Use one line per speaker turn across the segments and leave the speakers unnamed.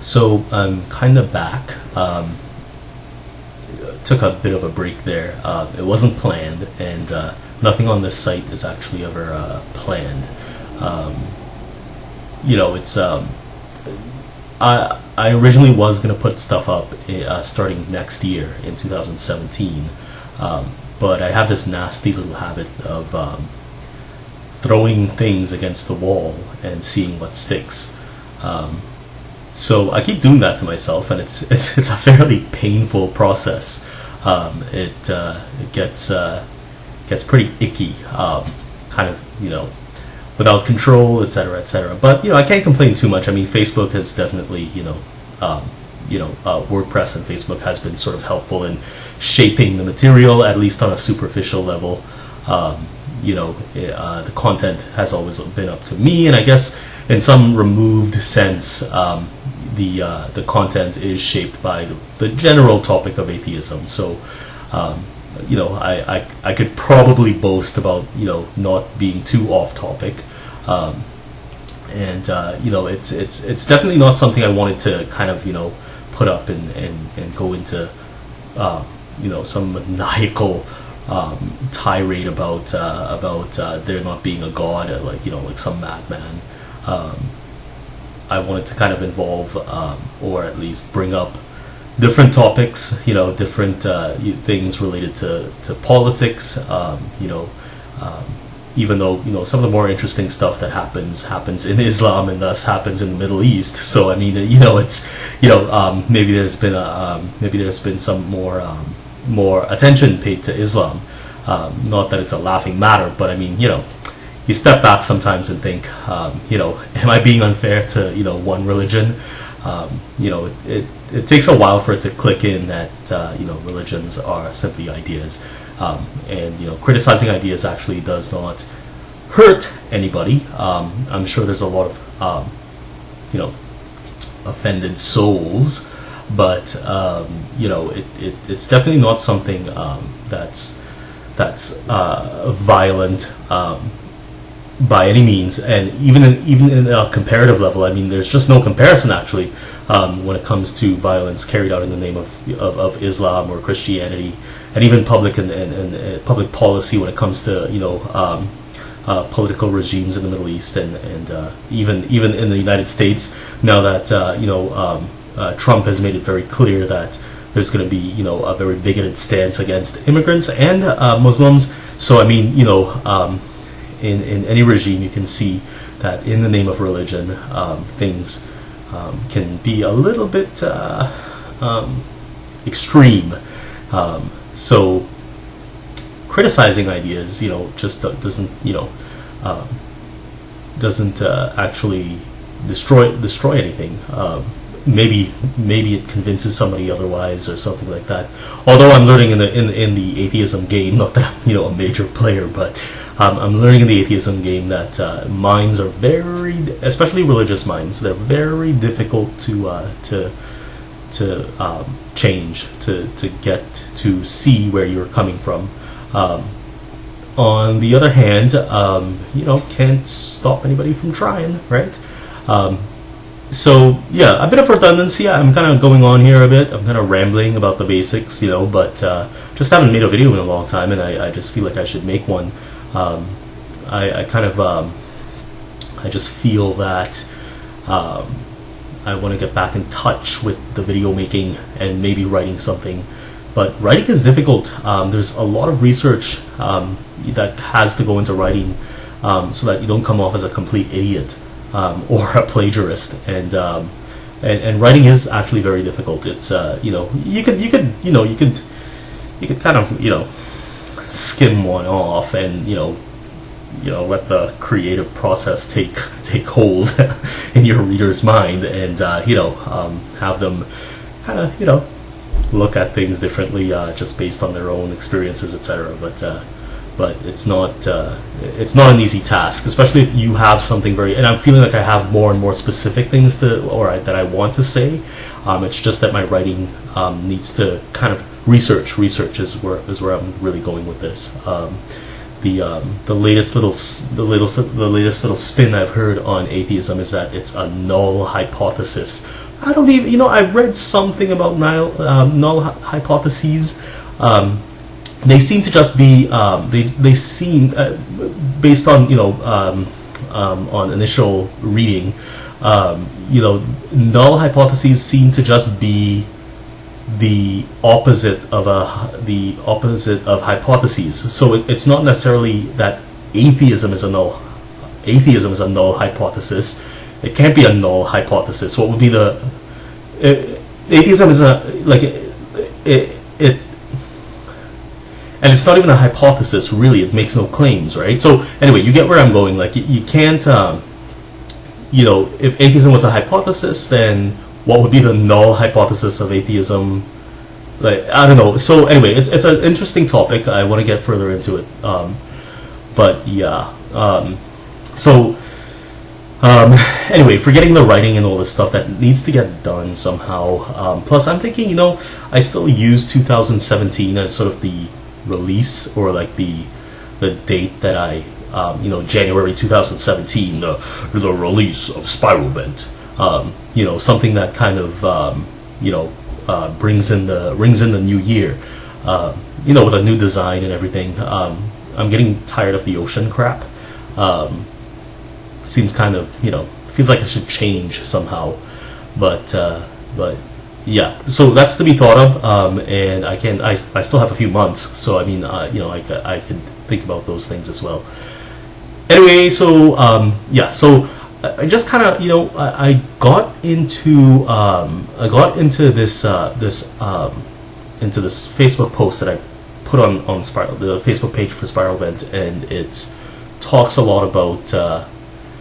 So I'm kind of back. Took a bit of a break there. It wasn't planned, and nothing on this site is actually ever planned. Um, it's I originally was gonna put stuff up starting next year in 2017, but I have this nasty little habit of throwing things against the wall and seeing what sticks. So I keep doing that to myself, and it's a fairly painful process. It gets pretty icky, kind of without control, etc., etc. But I can't complain too much. I mean, Facebook has definitely WordPress and Facebook has been sort of helpful in shaping the material, at least on a superficial level. The content has always been up to me, and I guess in some removed sense, the content is shaped by the general topic of atheism. So, I could probably boast about not being too off topic, and it's definitely not something I wanted to kind of put up and go into some maniacal tirade about there not being a god, like some madman. I wanted to kind of involve, or at least bring up different topics, different things related to politics. Even though some of the more interesting stuff that happens in Islam and thus happens in the Middle East. So I mean, it's maybe there's been some more attention paid to Islam. Not that it's a laughing matter, but I mean, you step back sometimes and think, am I being unfair to one religion? It takes a while for it to click in that religions are simply ideas, and criticizing ideas actually does not hurt anybody. I'm sure there's a lot of offended souls, but it's definitely not something that's violent by any means. And even in a comparative level, I mean, there's just no comparison actually when it comes to violence carried out in the name of Islam or Christianity, and even public and public policy when it comes to political regimes in the Middle East, and even in the United States now that Trump has made it very clear that there's going to be a very bigoted stance against immigrants and Muslims. So I mean, in any regime you can see that in the name of religion, things can be a little bit extreme. So criticizing ideas, just doesn't actually destroy anything. Maybe it convinces somebody otherwise or something like that. Although I'm learning in the atheism game, not that I'm a major player, but I'm learning in the atheism game that minds are especially religious minds, they're very difficult to change, to get to see where you're coming from. On the other hand, can't stop anybody from trying, right? So yeah, a bit of redundancy. I'm kind of going on here a bit. I'm kind of rambling about the basics, but just haven't made a video in a long time, and I just feel like I should make one. I just feel that I want to get back in touch with the video making and maybe writing something. But writing is difficult. There's a lot of research that has to go into writing so that you don't come off as a complete idiot. Or a plagiarist, and writing is actually very difficult. It's you could kind of skim one off and let the creative process take hold in your reader's mind, and have them kind of look at things differently just based on their own experiences, etc. But it's not an easy task, especially if you have something and I'm feeling like I have more and more specific things that I want to say. It's just that my writing needs to kind of research is where I'm really going with this. the latest little spin I've heard on atheism is that it's a null hypothesis. I don't even, I've read something about null hypotheses. They seem to just be they seem based on on initial reading, null hypotheses seem to just be the opposite of hypotheses. So it's not necessarily that atheism is a null hypothesis. It can't be a null hypothesis. What would be atheism is and it's not even a hypothesis, really. It makes no claims, right? So anyway, you get where I'm going. Like you can't, if atheism was a hypothesis, then what would be the null hypothesis of atheism? Like, I don't know. So anyway, it's an interesting topic. I want to get further into it. But yeah. Anyway, forgetting the writing and all this stuff that needs to get done somehow. Plus, I'm thinking, I still use 2017 as sort of the release, or like the date that I, January 2017, the release of Spiralvent. Something that kind of, rings in the new year, with a new design and everything. I'm getting tired of the ocean crap. Seems kind of, feels like it should change somehow, but yeah. So that's to be thought of, and I still have a few months, so I mean, I can think about those things as well. Anyway, so yeah, so I just kind of, I got into this Facebook post that I put on the Facebook page for Spiralvent, and it talks a lot about.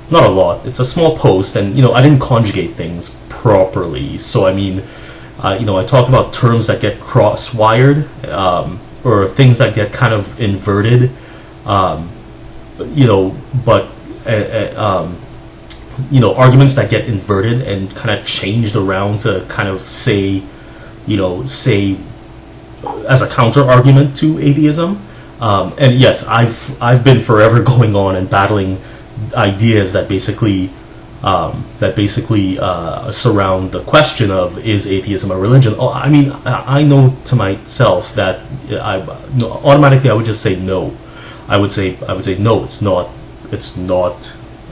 Not a lot. It's a small post, and I didn't conjugate things properly. So I mean, I talked about terms that get cross-wired, or things that get kind of inverted, but arguments that get inverted and kind of changed around to kind of say as a counter argument to atheism. And yes, I've been forever going on and battling ideas that basically surround the question of, is atheism a religion? I mean, I know to myself that automatically I would just say no. I would say no. It's not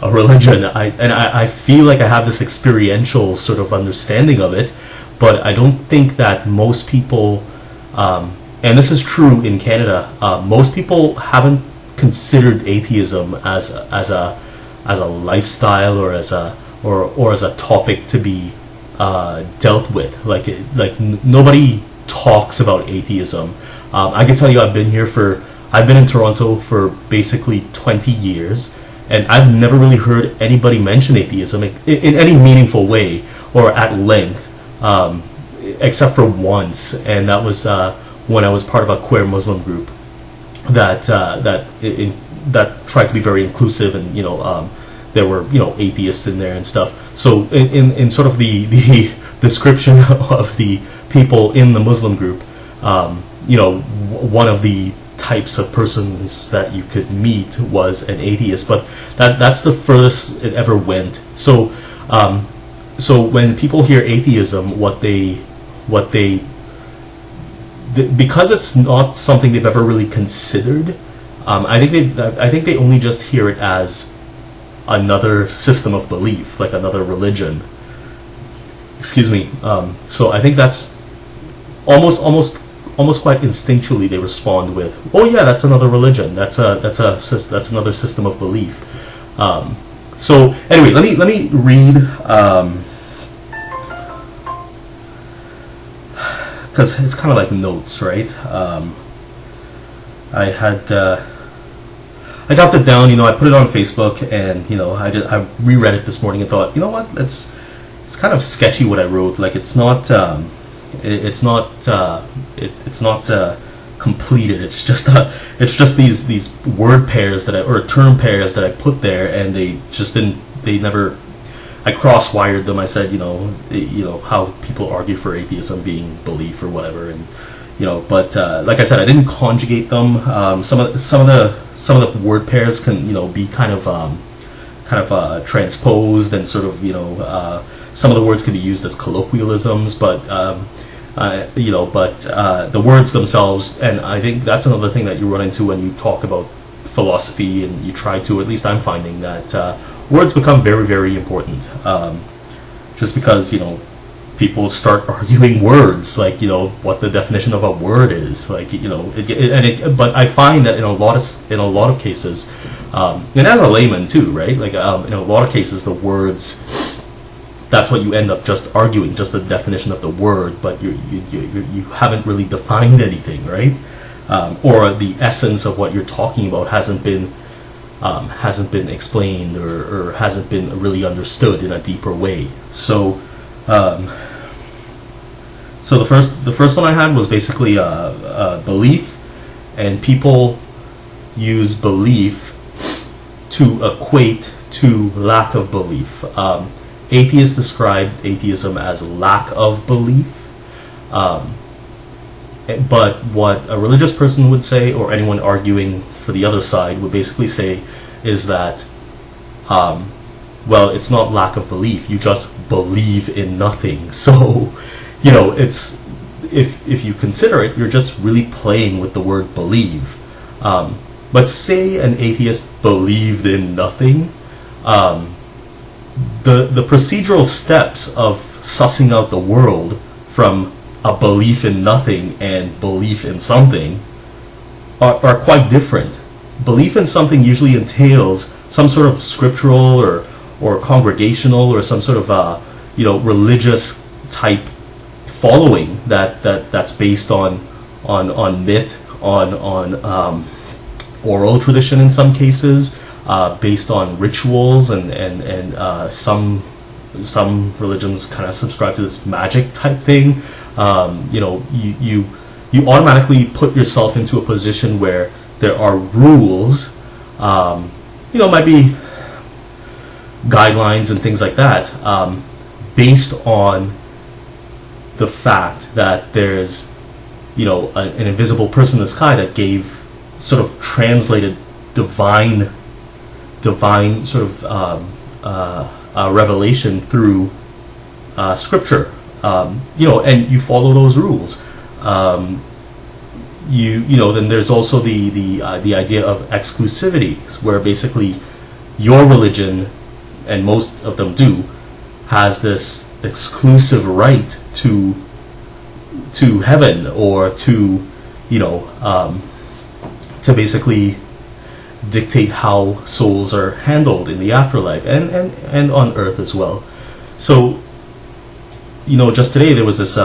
a religion. I feel like I have this experiential sort of understanding of it, but I don't think that most people, and this is true in Canada, most people haven't considered atheism as a lifestyle, or as a topic to be dealt with. Like nobody talks about atheism. I can tell you, I've been in Toronto for basically 20 years, and I've never really heard anybody mention atheism in any meaningful way or at length, except for once, and that was when I was part of a queer Muslim group that tried to be very inclusive, and there were atheists in there and stuff. So in sort of the description of the people in the Muslim group, one of the types of persons that you could meet was an atheist, but that's the furthest it ever went. So when people hear atheism, because it's not something they've ever really considered, I think they only just hear it as another system of belief, like another religion. Excuse me. So I think that's almost quite instinctually they respond with, "Oh yeah, that's another religion. That's another system of belief." So anyway, let me read. Because it's kind of like notes, right? I dropped it down, I put it on Facebook, and I reread it this morning and thought, you know what, it's kind of sketchy what I wrote. Like it's not completed. It's just these word pairs or term pairs that I put there, and they never. I cross-wired them. I said, how people argue for atheism being belief or whatever, and but like I said, I didn't conjugate them. Some of the some of the word pairs can, be kind of transposed, and sort of, some of the words can be used as colloquialisms, but the words themselves, and I think that's another thing that you run into when you talk about philosophy, and you try to, at least I'm finding that words become very, very important, just because, people start arguing words, like, what the definition of a word is, like, but I find that in a lot of cases, and as a layman too, right, like, in a lot of cases, the words, that's what you end up just arguing, just the definition of the word, but you haven't really defined anything, right? Or the essence of what you're talking about hasn't been explained, or hasn't been really understood in a deeper way. So the first one I had was basically belief, and people use belief to equate to lack of belief. Atheists describe atheism as lack of belief, but what a religious person would say, or anyone arguing for the other side, would basically say is that, well, it's not lack of belief, you just believe in nothing. So, it's, if you consider it, you're just really playing with the word believe. But say an atheist believed in nothing, the procedural steps of sussing out the world from a belief in nothing and belief in something are quite different. Belief in something usually entails some sort of scriptural or congregational, or some sort of religious type following that's based on myth, on oral tradition in some cases, based on rituals, and some religions kind of subscribe to this magic type thing. You automatically put yourself into a position where there are rules, might be guidelines and things like that, based on the fact that there's, an invisible person in the sky that gave, sort of translated divine sort of revelation through scripture, and you follow those rules. Then there's also the idea of exclusivity, where basically your religion, and most of them do, has this exclusive right to heaven, or to basically dictate how souls are handled in the afterlife, and on earth as well. So, just today there was this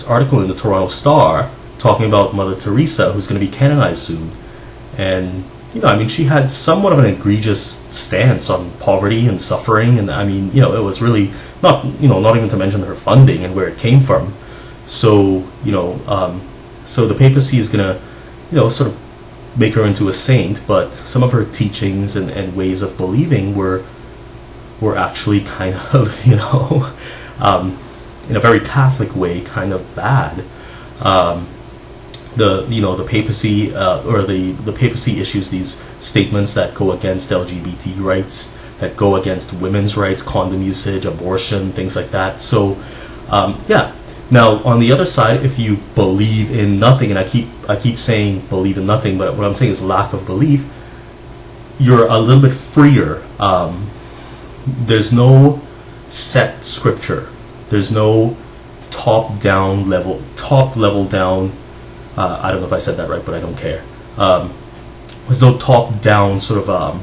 article in the Toronto Star talking about Mother Teresa, who's going to be canonized soon, and she had somewhat of an egregious stance on poverty and suffering, and it was really not even to mention her funding and where it came from. So so the papacy is going to sort of make her into a saint, but some of her teachings and ways of believing were actually kind of in a very Catholic way, kind of bad. The papacy, or the papacy issues these statements that go against LGBT rights, that go against women's rights, condom usage, abortion, things like that. So now on the other side, if you believe in nothing, and I keep saying believe in nothing, but what I'm saying is lack of belief, you're a little bit freer. There's no set scripture, there's no top level down, I don't know if I said that right, but I don't care. There's no top down sort of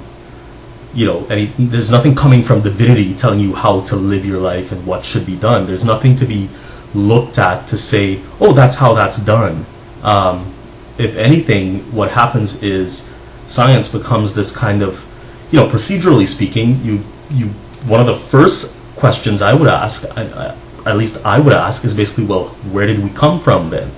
there's nothing coming from divinity telling you how to live your life and what should be done. There's nothing to be looked at to say, oh, that's how that's done. If anything, what happens is science becomes this kind of, procedurally speaking, you one of the first questions I would ask, at least I would ask, is basically, well, where did we come from then?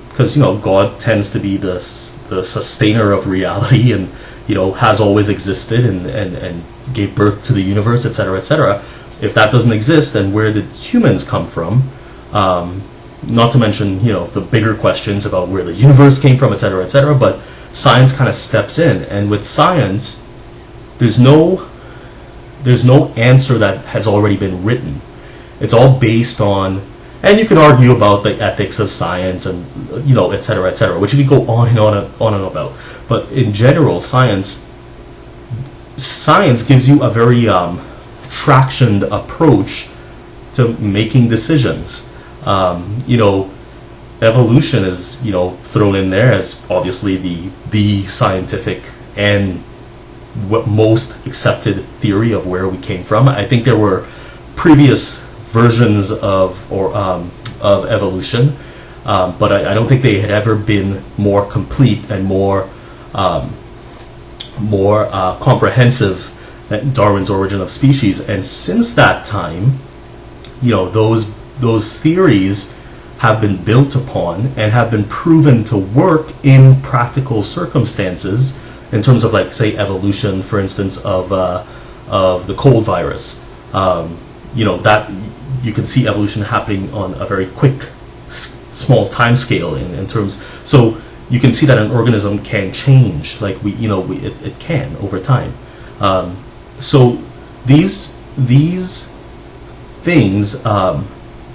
Because God tends to be the sustainer of reality, and has always existed, and gave birth to the universe, etc., etc. If that doesn't exist, then where did humans come from? not to mention, the bigger questions about where the universe came from, etc., etc. But science kind of steps in, and with science, there's no answer that has already been written. It's all based on, and you can argue about the ethics of science and etc., etc., which you can go on and on and about. But in general, science gives you a very tractioned approach to making decisions. Evolution is thrown in there as obviously the scientific and most accepted theory of where we came from. I think there were previous versions of evolution, but I don't think they had ever been more complete and more comprehensive than Darwin's Origin of Species. And since that time, those theories have been built upon and have been proven to work in practical circumstances, in terms of, like, say, evolution, for instance, of the cold virus. That you can see evolution happening on a very quick, small time scale in terms. So you can see that an organism can change, like it can over time. So these things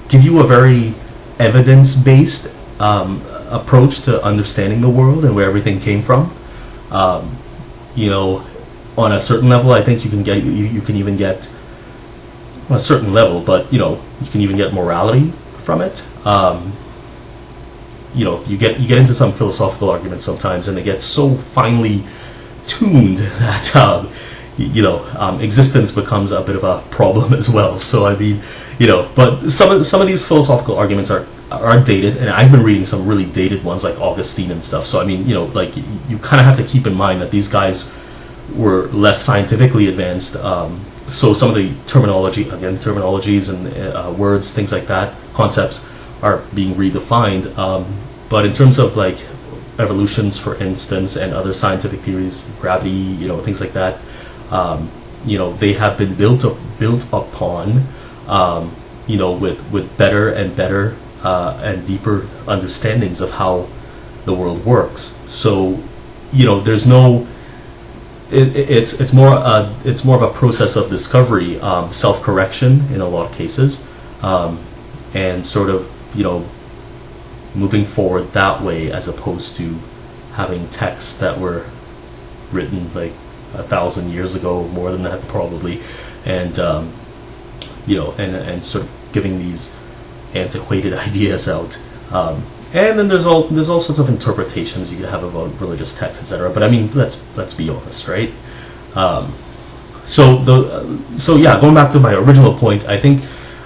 give you a very evidence-based approach to understanding the world and where everything came from. On a certain level, I think you can even get a certain level, but you can even get morality from it. You get into some philosophical arguments sometimes, and they get so finely tuned that existence becomes a bit of a problem as well. So I mean, but some of these philosophical arguments are dated, and I've been reading some really dated ones like Augustine and stuff. So I mean, like you kind of have to keep in mind that these guys were less scientifically advanced. So some of the terminologies and words, things like that, concepts are being redefined. But in terms of like evolutions, for instance, and other scientific theories, gravity, things like that, they have been built upon, with better and better and deeper understandings of how the world works. So, there's no. It's more of a process of discovery, self-correction in a lot of cases, and sort of moving forward that way, as opposed to having texts that were written like 1,000 years ago, more than that probably, and and sort of giving these antiquated ideas out. And then there's all sorts of interpretations you could have about religious texts, etc. But I mean, let's be honest, right? So going back to my original point, I think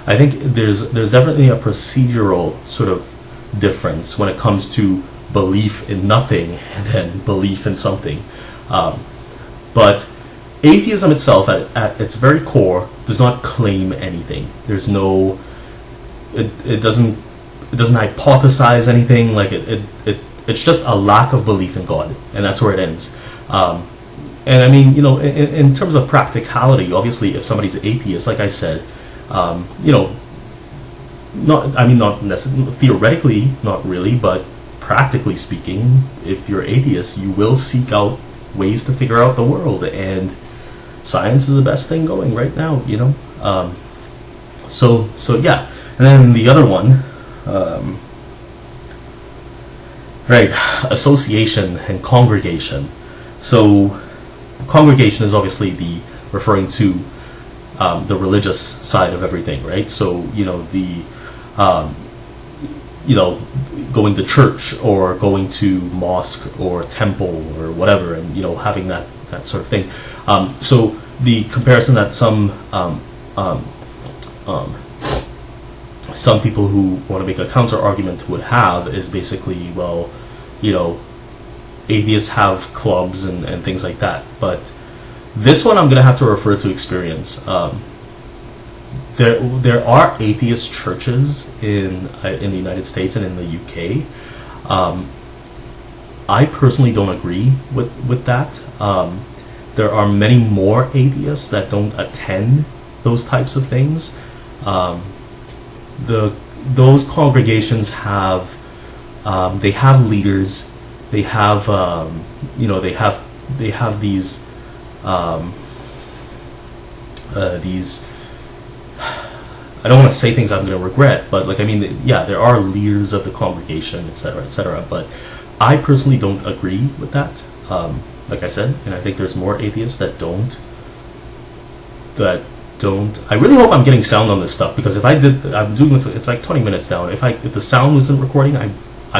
there's definitely a procedural sort of difference when it comes to belief in nothing and then belief in something. But atheism itself, at its very core, does not claim anything. There's no. It doesn't hypothesize anything. Like it's just a lack of belief in God, and that's where it ends. And I mean, in terms of practicality, obviously, if somebody's atheist, like I said, not necessarily theoretically, not really, but practically speaking, if you're atheist, you will seek out ways to figure out the world, and science is the best thing going right now. So yeah, and then the other one. Right, association and congregation. So, congregation is obviously referring to the religious side of everything, right? So, going to church or going to mosque or temple or whatever, and having that sort of thing. So the comparison that some people who want to make a counter argument would have is basically, well, atheists have clubs and things like that. But this one I'm going to have to refer to experience. There are atheist churches in the United States and in the UK. I personally don't agree with that. There are many more atheists that don't attend those types of things. The those congregations have they have leaders, they have they have these I don't want to say things I'm going to regret, but like, I mean, yeah, there are leaders of the congregation, etc., etc. But I personally don't agree with that. Like I said, and I think there's more atheists that don't. I really hope I'm getting sound on this stuff, because if I did, I'm doing this. It's like 20 minutes down. If the sound wasn't recording, I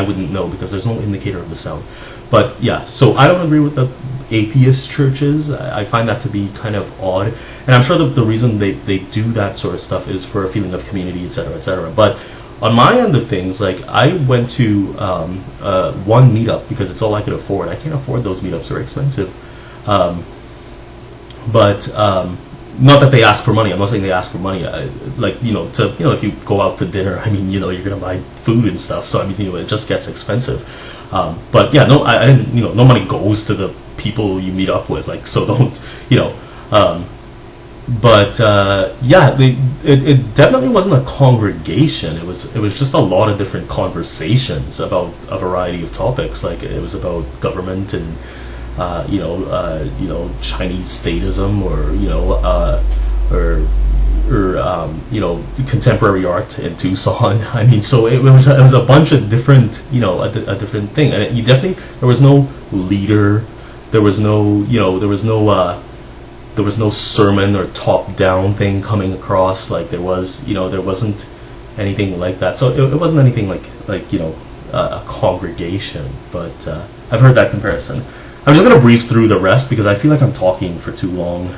wouldn't know, because there's no indicator of the sound. But yeah, so I don't agree with the atheist churches. I find that to be kind of odd, and I'm sure the reason they do that sort of stuff is for a feeling of community, etc., etc. But on my end of things, like, I went to one meetup because it's all I could afford. I can't afford those meetups; they're expensive. But not that they ask for money. I'm not saying they ask for money. If you go out to dinner, I mean, you're gonna buy food and stuff. So I mean, it just gets expensive. But yeah, no, I didn't. No money goes to the people you meet up with. Like, so don't. Yeah, it definitely wasn't a congregation. It was just a lot of different conversations about a variety of topics. Like, it was about government and Chinese statism, or contemporary art in Tucson. I mean, so it was a bunch of different, a different thing. And there was no leader. There was no sermon or top-down thing coming across like there was. There wasn't anything like that. So it wasn't anything like a congregation. But I've heard that comparison. I'm just going to breeze through the rest because I feel like I'm talking for too long.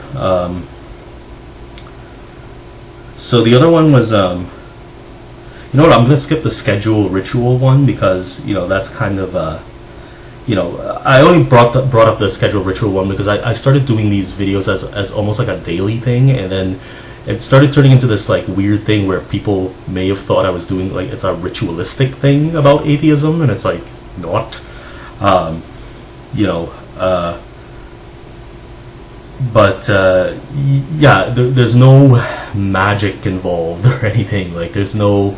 So the other one was, I'm going to skip the schedule ritual one because, that's kind of, I only brought up the schedule ritual one because I started doing these videos as almost like a daily thing, and then it started turning into this like weird thing where people may have thought I was doing like it's a ritualistic thing about atheism, and it's like not. There's no magic involved or anything. Like, there's no.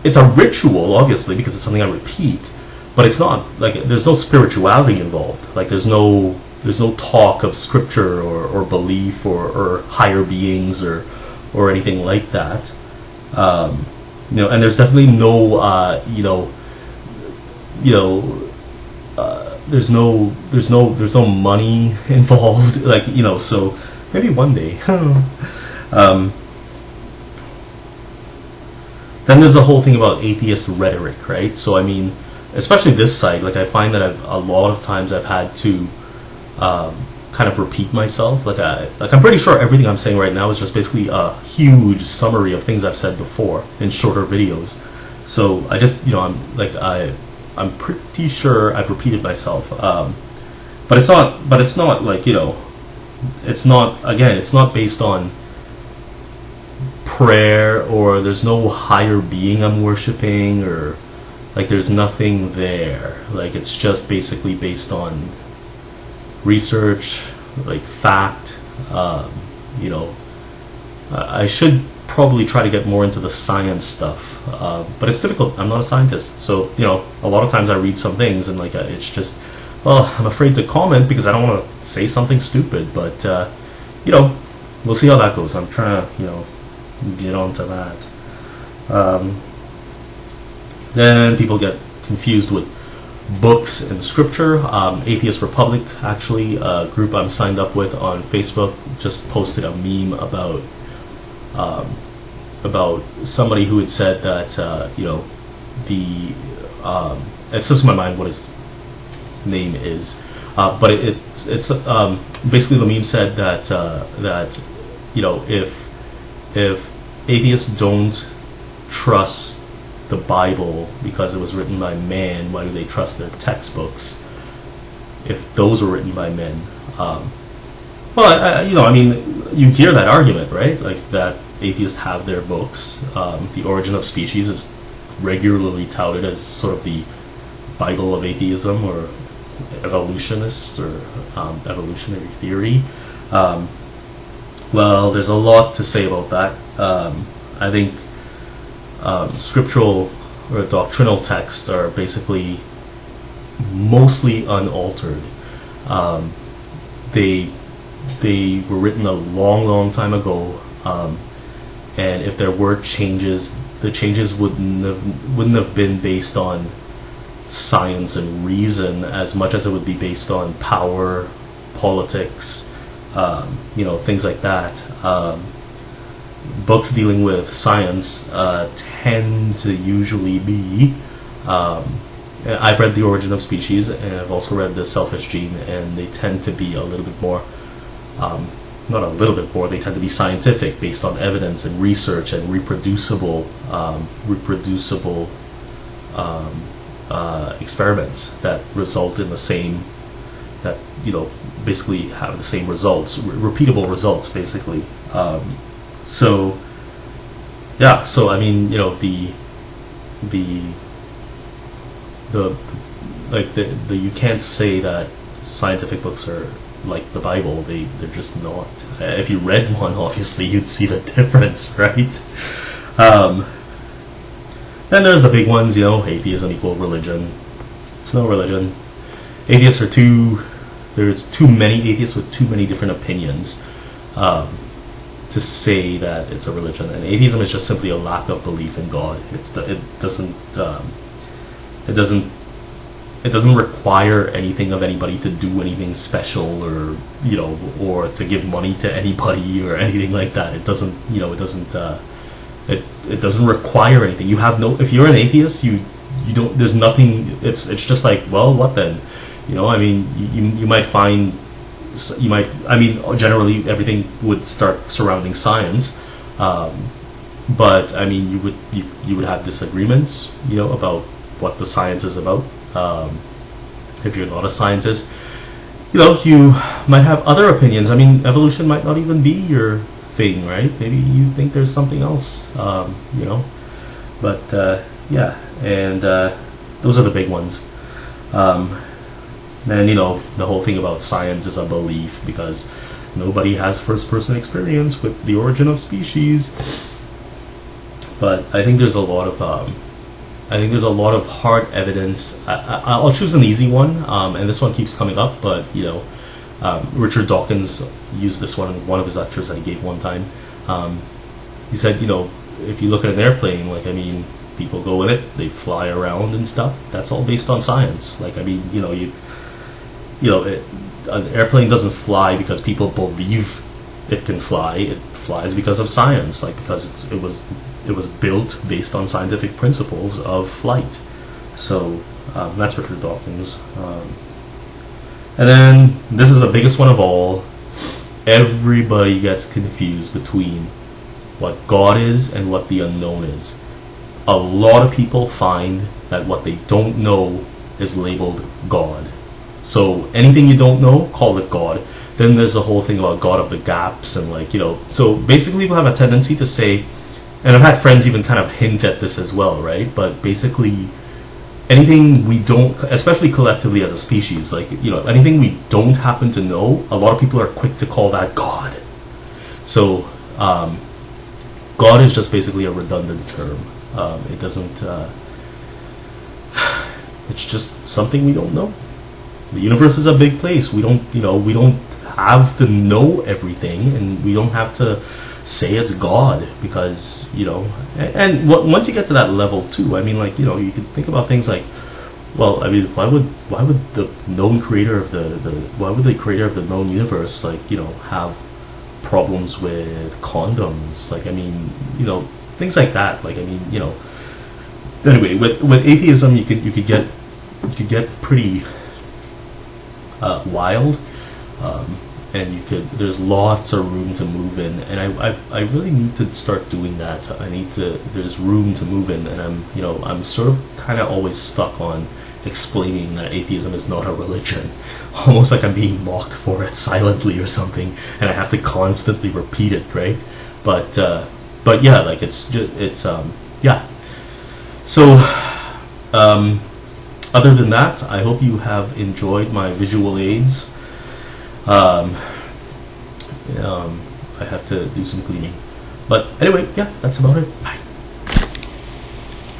It's a ritual, obviously, because it's something I repeat, but it's not like there's no spirituality involved. Like, there's no talk of scripture or belief or higher beings or anything like that. And there's definitely no there's no money involved, like, so maybe one day. Then there's a whole thing about atheist rhetoric, right? So I mean, especially this site, like, I find that a lot of times I've had to kind of repeat myself. Like I'm pretty sure everything I'm saying right now is just basically a huge summary of things I've said before in shorter videos. So I just, I'm pretty sure I've repeated myself, but it's not like, it's not based on prayer, or there's no higher being I'm worshiping, or like there's nothing there. Like, it's just basically based on research, like fact. I should probably try to get more into the science stuff, but it's difficult. I'm not a scientist, so a lot of times I read some things and like it's just, well, I'm afraid to comment because I don't want to say something stupid. But we'll see how that goes. I'm trying to get onto that. Then people get confused with books and scripture. Atheist Republic, actually, a group I'm signed up with on Facebook, just posted a meme about somebody who had said that it slips my mind what his name is, but it's basically the meme said that if atheists don't trust the Bible because it was written by man, why do they trust their textbooks if those were written by men? You hear that argument, right? Like, that atheists have their books. The Origin of Species is regularly touted as sort of the Bible of atheism, or evolutionists, or evolutionary theory. Well, there's a lot to say about that. I think scriptural or doctrinal texts are basically mostly unaltered. Um, they they were written a long, long time ago, and if there were changes, the changes wouldn't have been based on science and reason as much as it would be based on power, politics, things like that. Books dealing with science tend to usually be. I've read The Origin of Species, and I've also read The Selfish Gene, and they tend to be a little bit more, not a little bit more, they tend to be scientific, based on evidence and research and reproducible experiments that result in the same, that basically have the same results, repeatable results, basically. So I mean, the you can't say that scientific books are like the Bible. They're just not. If you read one, obviously you'd see the difference, right? Then there's the big ones, atheism equal religion. It's no religion. Atheists are there's too many atheists with too many different opinions to say that it's a religion. And atheism is just simply a lack of belief in God. It doesn't require anything of anybody to do anything special, or to give money to anybody or anything like that. It doesn't require anything. You have no. If you're an atheist, you don't. There's nothing. It's just like, well, what then? I mean, you might find. Generally everything would start surrounding science, but I mean, you would have disagreements, about what the science is about. If you're not a scientist, you might have other opinions. I mean, evolution might not even be your thing, right? Maybe you think there's something else, But yeah, and those are the big ones. Then the whole thing about science is a belief, because nobody has first-person experience with the origin of species. But I think there's a lot of hard evidence. I'll choose an easy one, and this one keeps coming up. But Richard Dawkins used this one in one of his lectures that he gave one time. He said, if you look at an airplane, people go in it, they fly around and stuff. That's all based on science. An airplane doesn't fly because people believe it can fly. It flies because of science, because it was built based on scientific principles of flight. So that's Richard Dawkins. And then this is the biggest one of all. Everybody gets confused between what God is and what the unknown is. A lot of people find that what they don't know is labeled God. So anything you don't know, call it God. Then there's a whole thing about God of the gaps, and so basically people have a tendency to say, and I've had friends even kind of hint at this as well, right? But basically, anything we don't, especially collectively as a species, anything we don't happen to know, a lot of people are quick to call that God. So God is just basically a redundant term. It doesn't. It's just something we don't know. The universe is a big place. We don't have to know everything, and we don't have to say it's God, because and once you get to that level too, you can think about things like, well, why would the known creator of why would the creator of the known universe have problems with condoms? Things like that. Anyway, with atheism, you could get pretty wild, and there's lots of room to move in, and I really need to start doing that. There's room to move in, and I'm sort of kind of always stuck on explaining that atheism is not a religion, almost like I'm being mocked for it silently or something, and I have to constantly repeat it, right? But yeah, yeah. So other than that, I hope you have enjoyed my visual aids. I I have to do some cleaning. But anyway, yeah, that's about it. Bye.